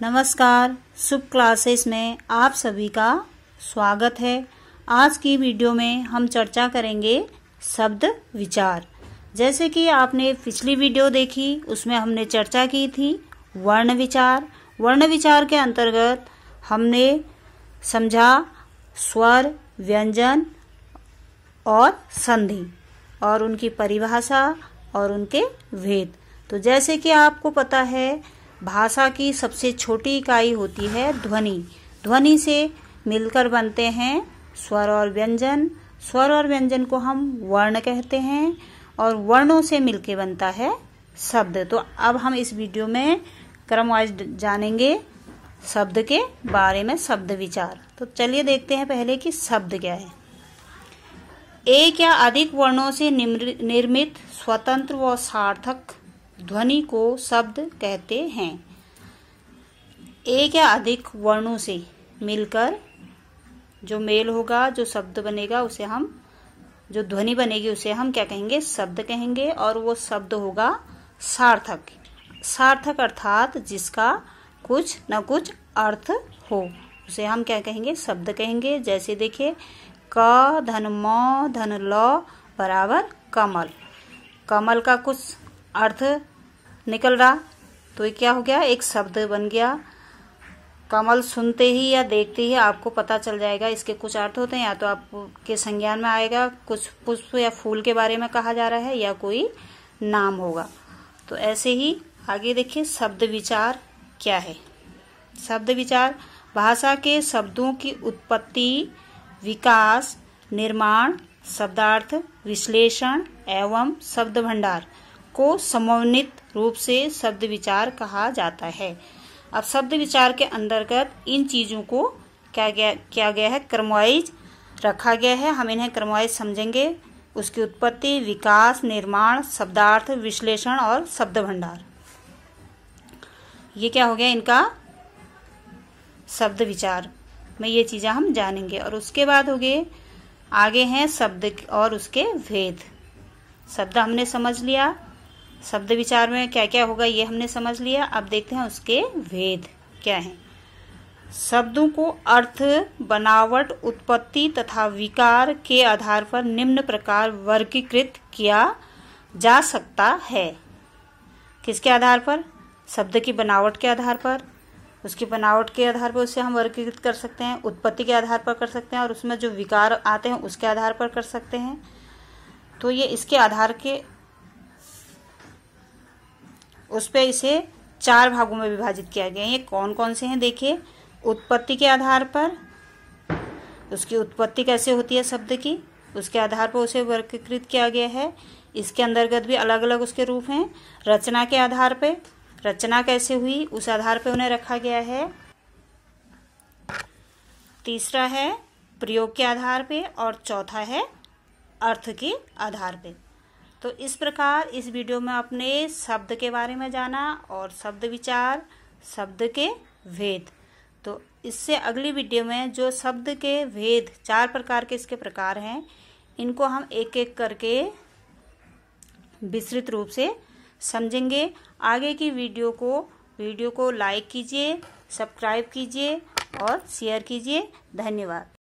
नमस्कार, शुभ क्लासेस में आप सभी का स्वागत है। आज की वीडियो में हम चर्चा करेंगे शब्द विचार। जैसे कि आपने पिछली वीडियो देखी, उसमें हमने चर्चा की थी वर्ण विचार। वर्ण विचार के अंतर्गत हमने समझा स्वर, व्यंजन और संधि और उनकी परिभाषा और उनके भेद। तो जैसे कि आपको पता है, भाषा की सबसे छोटी इकाई होती है ध्वनि। ध्वनि से मिलकर बनते हैं स्वर और व्यंजन। स्वर और व्यंजन को हम वर्ण कहते हैं और वर्णों से मिलकर बनता है शब्द। तो अब हम इस वीडियो में क्रमवाइज जानेंगे शब्द के बारे में, शब्द विचार। तो चलिए देखते हैं पहले कि शब्द क्या है। एक या अधिक वर्णों से निर्मित स्वतंत्र व सार्थक ध्वनि को शब्द कहते हैं। एक या अधिक वर्णों से मिलकर जो मेल होगा, जो शब्द बनेगा, उसे हम, जो ध्वनि बनेगी उसे हम क्या कहेंगे? शब्द कहेंगे। और वो शब्द होगा सार्थक। सार्थक अर्थात जिसका कुछ न कुछ अर्थ हो, उसे हम क्या कहेंगे? शब्द कहेंगे। जैसे देखिए, क धन म धन ल बराबर कमल। कमल का कुछ अर्थ निकल रहा, तो ये क्या हो गया? एक शब्द बन गया। कमल सुनते ही या देखते ही आपको पता चल जाएगा इसके कुछ अर्थ होते हैं। या तो आपके संज्ञान में आएगा, कुछ पुष्प या फूल के बारे में कहा जा रहा है, या कोई नाम होगा। तो ऐसे ही आगे देखिए शब्द विचार क्या है। शब्द विचार भाषा के शब्दों की उत्पत्ति, विकास, निर्माण, शब्दार्थ विश्लेषण एवं शब्द भंडार को समन्वित रूप से शब्द विचार कहा जाता है। अब शब्द विचार के अंतर्गत इन चीजों को क्या गया है? क्रमवाइज रखा गया है। हम इन्हें क्रमवाइज समझेंगे। उसकी उत्पत्ति, विकास, निर्माण, शब्दार्थ विश्लेषण और शब्द भंडार। ये क्या हो गया? इनका शब्द विचार में ये चीजें हम जानेंगे। और उसके बाद हो गए, आगे हैं शब्द और उसके भेद। शब्द हमने समझ लिया, शब्द विचार में क्या क्या होगा ये हमने समझ लिया। अब देखते हैं उसके भेद क्या हैं। शब्दों को अर्थ, बनावट, उत्पत्ति तथा विकार के आधार पर निम्न प्रकार वर्गीकृत किया जा सकता है। किसके आधार पर? शब्द की बनावट के आधार पर। उसकी बनावट के आधार पर उसे हम वर्गीकृत कर सकते हैं, उत्पत्ति के आधार पर कर सकते हैं, और उसमें जो विकार आते हैं उसके आधार पर कर सकते हैं। तो ये इसके आधार के उस पे इसे 4 भागों में विभाजित किया गया है। ये कौन कौन से हैं? देखिए, उत्पत्ति के आधार पर, उसकी उत्पत्ति कैसे होती है शब्द की, उसके आधार पर उसे वर्गीकृत किया गया है। इसके अंतर्गत भी अलग अलग उसके रूप हैं। रचना के आधार पे, रचना कैसे हुई उस आधार पे उन्हें रखा गया है। तीसरा है प्रयोग के आधार पे, और चौथा है अर्थ के आधार पे। तो इस प्रकार इस वीडियो में आपने शब्द के बारे में जाना और शब्द विचार, शब्द के भेद। तो इससे अगली वीडियो में जो शब्द के भेद 4 प्रकार के इसके प्रकार हैं, इनको हम एक एक करके विस्तृत रूप से समझेंगे। आगे की वीडियो को लाइक कीजिए, सब्सक्राइब कीजिए और शेयर कीजिए। धन्यवाद।